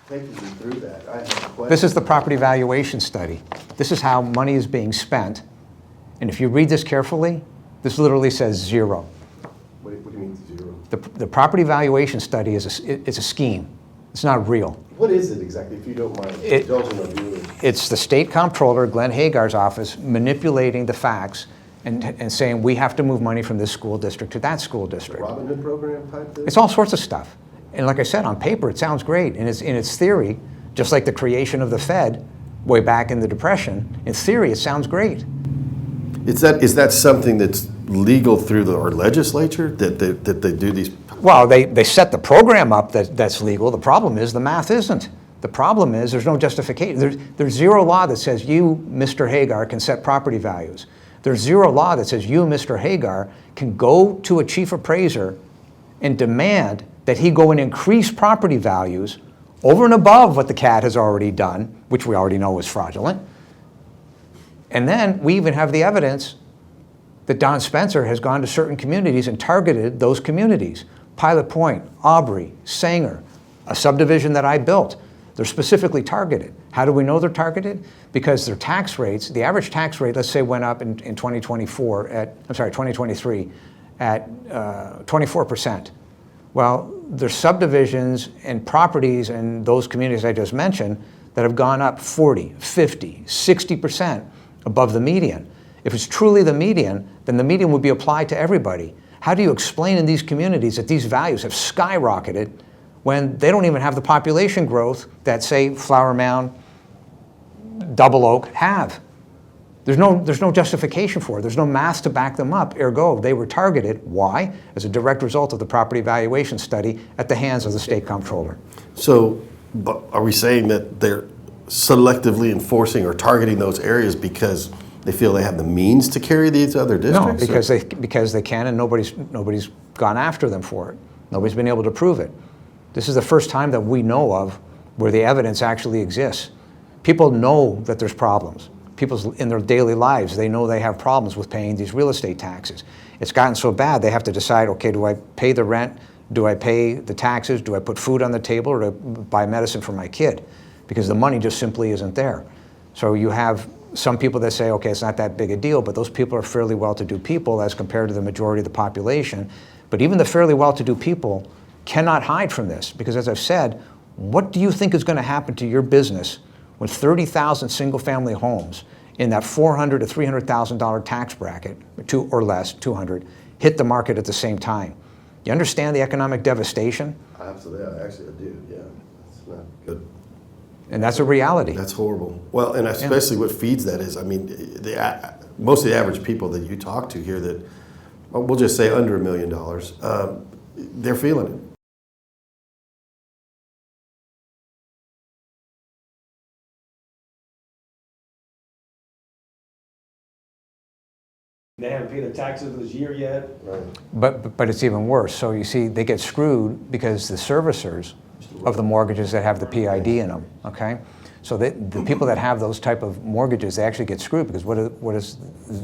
taking you through that, I have a question. This is the property valuation study. This is how money is being spent. And if you read this carefully, this literally says zero. What do you mean zero? The property valuation study is it's a scheme. It's not real. What is it exactly, if you don't mind indulging our viewers? It's the state comptroller, Glenn Hagar's office, manipulating the facts and saying we have to move money from this school district to that school district. Robin Hood program type thing? It's all sorts of stuff. And like I said, on paper, it sounds great. And in its theory, just like the creation of the Fed way back in the Depression, in theory, it sounds great. Is that something that's legal through our legislature, that they do these? Well, they set the program up that's legal. The problem is the math isn't. The problem is there's no justification. There's zero law that says you, Mr. Hagar, can set property values. There's zero law that says you, Mr. Hagar, can go to a chief appraiser and demand that he go and increase property values over and above what the CAT has already done, which we already know is fraudulent. And then we even have the evidence that Don Spencer has gone to certain communities and targeted those communities. Pilot Point, Aubrey, Sanger, a subdivision that I built. They're specifically targeted. How do we know they're targeted? Because their tax rates, the average tax rate, let's say, went up in 2023 at 24%. Well, there's subdivisions and properties in those communities I just mentioned that have gone up 40, 50, 60% above the median. If it's truly the median, then the median would be applied to everybody. How do you explain in these communities that these values have skyrocketed when they don't even have the population growth that, say, Flower Mound, Double Oak have? There's no justification for it. There's no math to back them up. Ergo, they were targeted. Why? As a direct result of the property valuation study at the hands of the state comptroller. So, but are we saying that they're selectively enforcing or targeting those areas because they feel they have the means to carry these other districts? No, because they can, and nobody's gone after them for it. Nobody's been able to prove it. This is the first time that we know of where the evidence actually exists. People know that there's problems. People in their daily lives, they know they have problems with paying these real estate taxes. It's gotten so bad they have to decide, okay, do I pay the rent? Do I pay the taxes? Do I put food on the table, or do I buy medicine for my kid? Because the money just simply isn't there. So you have some people that say, okay, it's not that big a deal, but those people are fairly well-to-do people as compared to the majority of the population. But even the fairly well-to-do people cannot hide from this, because as I've said, what do you think is going to happen to your business when 30,000 single-family homes in that $400,000 to $300,000 tax bracket, or less, 200, hit the market at the same time? You understand the economic devastation? Absolutely, actually I do, yeah. It's not good. And that's a reality. That's horrible. Well, and especially what feeds that is, I mean, most of the average people that you talk to here that, well, we'll just say under $1 million, they're feeling it. They haven't paid their taxes for this year yet. Right. But it's even worse. So you see, they get screwed because the servicers of the mortgages that have the PID in them, okay? So the people that have those type of mortgages, they actually get screwed because what does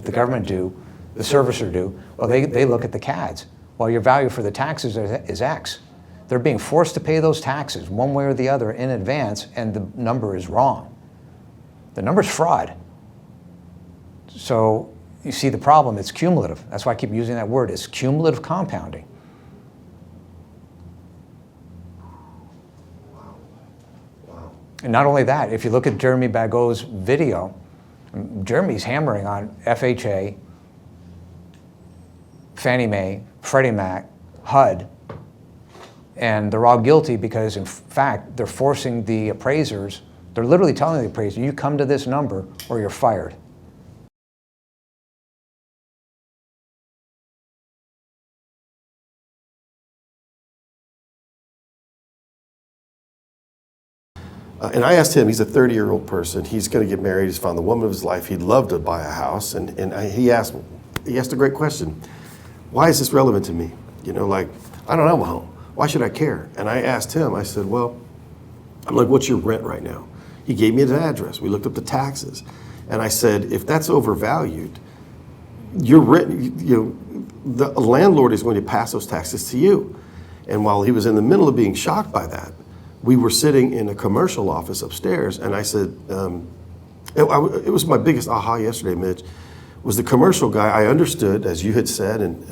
the government do, the servicer do? Well, they look at the CADs. Well, your value for the taxes is X. They're being forced to pay those taxes one way or the other in advance, and the number is wrong. The number's fraud. So you see the problem, it's cumulative. That's why I keep using that word. It's cumulative compounding. Wow. And not only that, if you look at Jeremy Bago's video, Jeremy's hammering on FHA, Fannie Mae, Freddie Mac, HUD, and they're all guilty because, in fact, they're forcing the appraisers, they're literally telling the appraiser, you come to this number or you're fired. And I asked him, he's a 30-year-old person, he's going to get married, he's found the woman of his life, he'd love to buy a house, he asked a great question. Why is this relevant to me? You know, like, I don't have a home. Why should I care? And I asked him, I said, well, I'm like, what's your rent right now? He gave me his address. We looked up the taxes. And I said, if that's overvalued, your rent, the landlord is going to pass those taxes to you. And while he was in the middle of being shocked by that, we were sitting in a commercial office upstairs, and I said, it was my biggest aha yesterday, Mitch, was the commercial guy. I understood, as you had said, and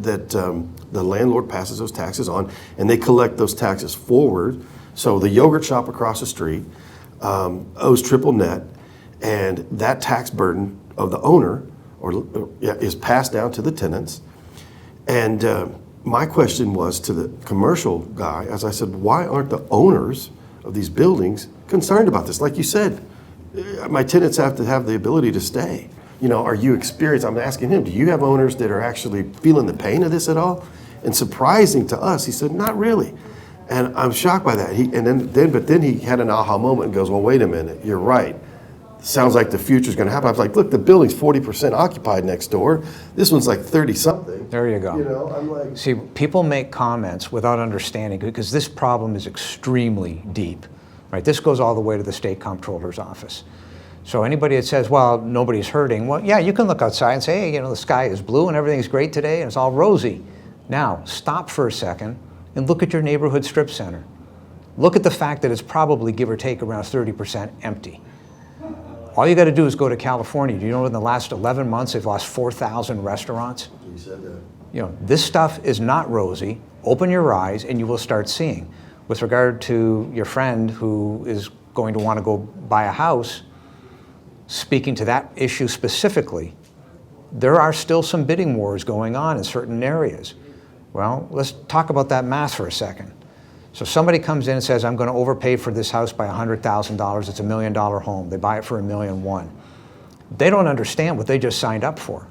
that the landlord passes those taxes on, and they collect those taxes forward. So the yogurt shop across the street owes triple net, and that tax burden of the owner is passed down to the tenants. And my question was to the commercial guy, as I said, why aren't the owners of these buildings concerned about this? Like you said, my tenants have to have the ability to stay. You know, are you experienced? I'm asking him, do you have owners that are actually feeling the pain of this at all? And surprising to us, he said, not really. And I'm shocked by that. But then he had an aha moment and goes, well, wait a minute, you're right. Sounds like the future's gonna happen. I was like, look, the building's 40% occupied next door. This one's like 30 something. There you go. You know, I'm like. See, people make comments without understanding, because this problem is extremely deep, right? This goes all the way to the state comptroller's office. So anybody that says, well, nobody's hurting, well, yeah, you can look outside and say, hey, you know, the sky is blue and everything's great today and it's all rosy. Now, stop for a second and look at your neighborhood strip center. Look at the fact that it's probably, give or take, around 30% empty. All you got to do is go to California. Do you know in the last 11 months they've lost 4,000 restaurants? You said that. You know, this stuff is not rosy. Open your eyes and you will start seeing. With regard to your friend who is going to want to go buy a house, speaking to that issue specifically, there are still some bidding wars going on in certain areas. Well, let's talk about that math for a second. So somebody comes in and says, I'm going to overpay for this house by $100,000. It's $1 million home. They buy it for $1.1 million. They don't understand what they just signed up for.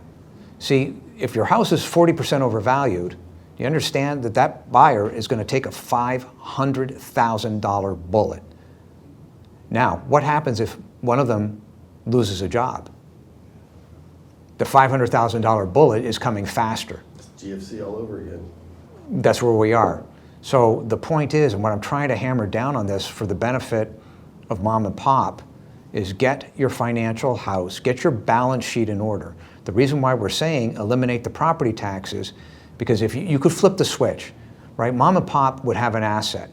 See, if your house is 40% overvalued, you understand that that buyer is going to take a $500,000 bullet. Now, what happens if one of them loses a job? The $500,000 bullet is coming faster. GFC all over again. That's where we are. So the point is, and what I'm trying to hammer down on this for the benefit of mom and pop, is get your financial house, get your balance sheet in order. The reason why we're saying eliminate the property taxes, because if you could flip the switch, right? Mom and pop would have an asset.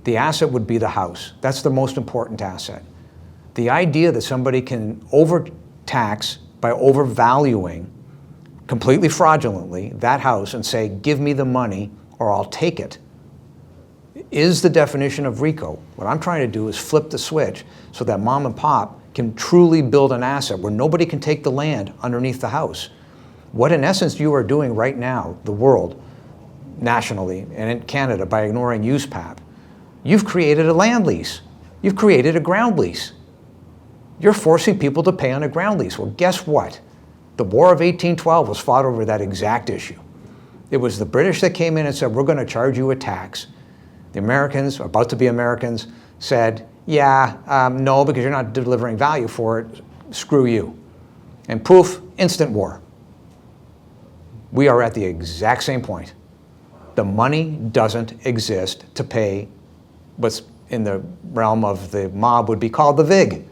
The asset would be the house. That's the most important asset. The idea that somebody can overtax by overvaluing completely fraudulently that house and say, give me the money or I'll take it, is the definition of RICO. What I'm trying to do is flip the switch so that mom and pop can truly build an asset where nobody can take the land underneath the house. What in essence you are doing right now, the world, nationally and in Canada, by ignoring USPAP, you've created a land lease. You've created a ground lease. You're forcing people to pay on a ground lease. Well, guess what? The War of 1812 was fought over that exact issue. It was the British that came in and said, we're going to charge you a tax. The Americans, about to be Americans, said, yeah, no, because you're not delivering value for it, screw you. And poof, instant war. We are at the exact same point. The money doesn't exist to pay what's in the realm of the mob would be called the VIG.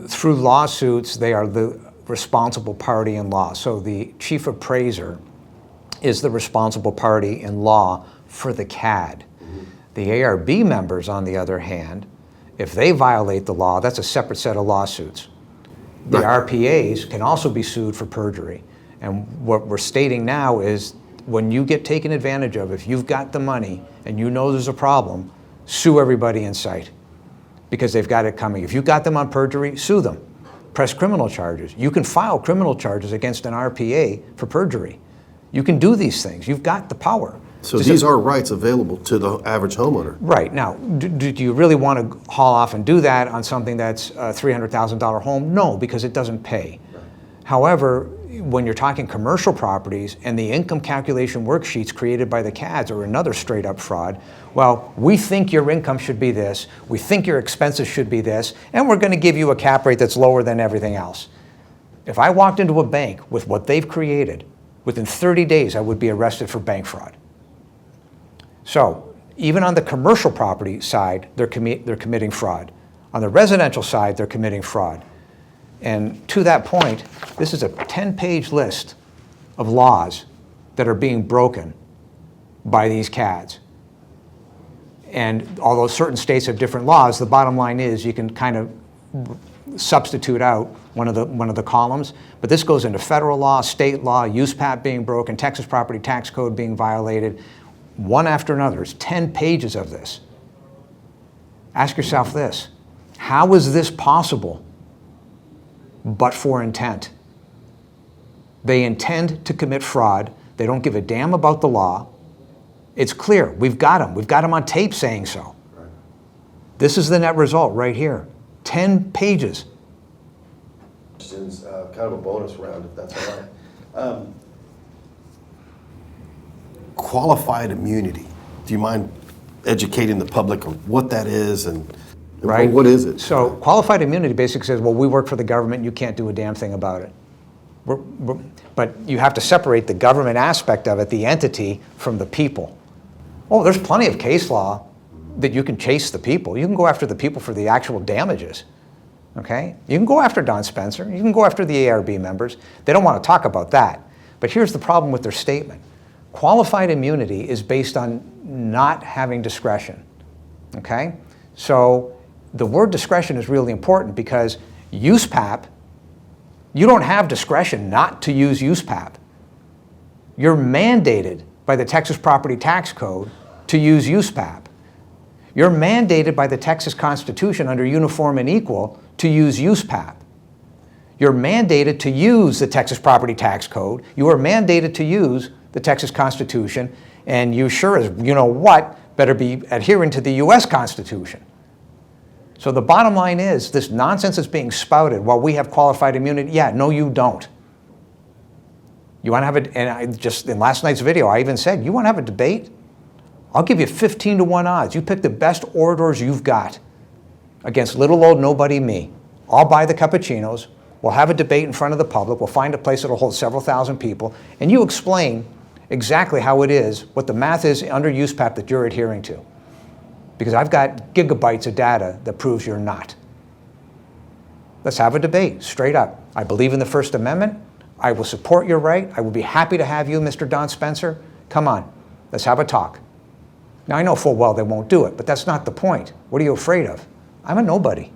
Through lawsuits, they are the responsible party in law. So the chief appraiser is the responsible party in law for the CAD. The ARB members, on the other hand, if they violate the law, that's a separate set of lawsuits. The RPAs can also be sued for perjury. And what we're stating now is when you get taken advantage of, if you've got the money and you know there's a problem, sue everybody in sight because they've got it coming. If you got them on perjury, sue them. Press criminal charges. You can file criminal charges against an RPA for perjury. You can do these things. You've got the power. So these are rights available to the average homeowner. Right. Now, do you really want to haul off and do that on something that's a $300,000 home? No, because it doesn't pay. Right. However, when you're talking commercial properties and the income calculation worksheets created by the CADs are another straight up fraud, well, we think your income should be this, we think your expenses should be this, and we're going to give you a cap rate that's lower than everything else. If I walked into a bank with what they've created, within 30 days I would be arrested for bank fraud. So even on the commercial property side, they're committing fraud. On the residential side, they're committing fraud. And to that point, this is a 10-page list of laws that are being broken by these CADs. And although certain states have different laws, the bottom line is you can kind of substitute out one of the columns. But this goes into federal law, state law, USPAP being broken, Texas property tax code being violated, one after another. There's 10 pages of this. Ask yourself this: how is this possible but for intent? They intend to commit fraud. They don't give a damn about the law. It's clear. We've got them. We've got them on tape saying so. Right. This is the net result right here. 10 pages. Questions, kind of a bonus round, if that's all right. Qualified immunity. Do you mind educating the public on what that is and Right. what is it? So qualified immunity basically says, well, we work for the government, you can't do a damn thing about it. But you have to separate the government aspect of it, the entity, from the people. Oh, there's plenty of case law that you can chase the people. You can go after the people for the actual damages. Okay? You can go after Don Spencer. You can go after the ARB members. They don't want to talk about that. But here's the problem with their statement. Qualified immunity is based on not having discretion. Okay? So the word discretion is really important because USPAP, you don't have discretion not to use USPAP. You're mandated by the Texas Property Tax Code to use USPAP. You're mandated by the Texas Constitution under uniform and equal to use USPAP. You're mandated to use the Texas Property Tax Code. You are mandated to use the Texas Constitution, and you sure as you know what better be adhering to the US Constitution. So the bottom line is this nonsense is being spouted while we have qualified immunity. Yeah, no, you don't. You want to have a, and I just in last night's video, I even said, you want to have a debate? I'll give you 15-1 odds. You pick the best orators you've got against little old nobody me. I'll buy the cappuccinos. We'll have a debate in front of the public. We'll find a place that'll hold several thousand people. And you explain exactly how it is, what the math is under USPAP that you're adhering to. Because I've got gigabytes of data that proves you're not. Let's have a debate, straight up. I believe in the First Amendment. I will support your right. I will be happy to have you, Mr. Don Spencer. Come on, let's have a talk. Now, I know full well they won't do it, but that's not the point. What are you afraid of? I'm a nobody.